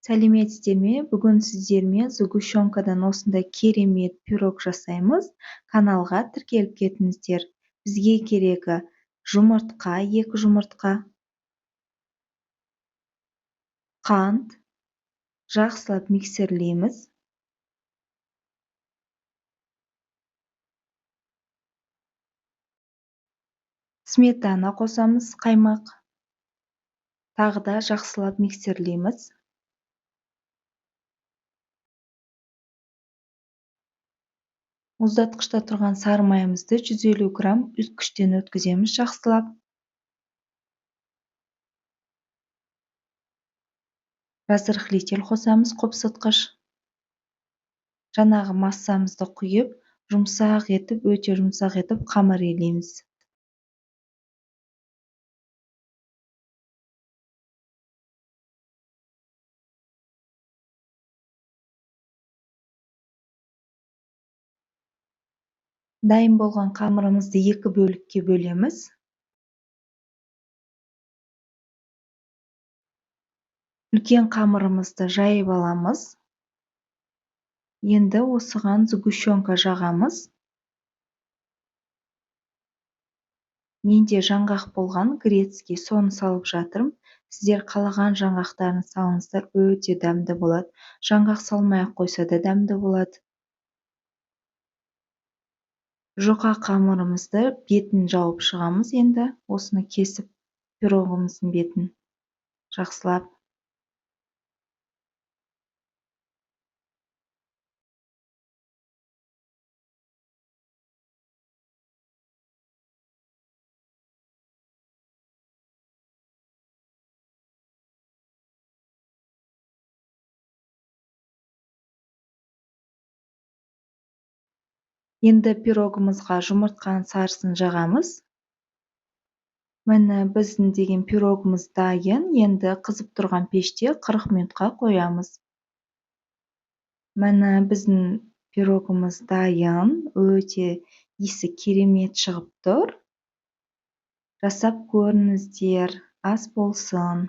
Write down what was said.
Сәлеметсіздер ме? Бүгін сіздермен сгущенкадан осындай керемет пирог жасаймыз. Каналға тіркеліп кетіңіздер. Бізге керегі жұмыртқа, 2 жұмыртқа, қант, жақсылап миксерлейміз. Сметана қосамыз, қаймақ. Тағы да жақсылап миксерлейміз. Мұздатқышта тұрған сары майымызды 150 грамм үткіштен өткіземіз жақсылап. Разрыхлитель қосамыз, қопсытқыш. Жаңағы массамызды құйып, өте жұмсақ етіп қамыр илейміз. Дайын болған қамырымызды 2 бөлікке бөлеміз. Үлкен қамырымызды жайып аламыз. Енді осыған сгущенка жағамыз. Менде жаңғақ болған грецкий, соны салып жатырмын. Сіздер қалаған жаңғақтарын салыңыздар, өте дәмді болады. Жаңғақ салмай-ақ қойса да дәмді болады. Жұқа қамырымызды бетін жауып шығамыз енді. Осыны кесіп, пирогымыздың бетін жақсылап. Енді пирогымызға жұмыртқаның сарысын жағамыз. Міне біздің деген пирогымыз дайын. Енді қызып тұрған пеште 40 минутқа қоямыз. Міне біздің пирогымыз дайын. Өте иісі керемет шығып тұр. Жасап көріңіздер, ас болсын.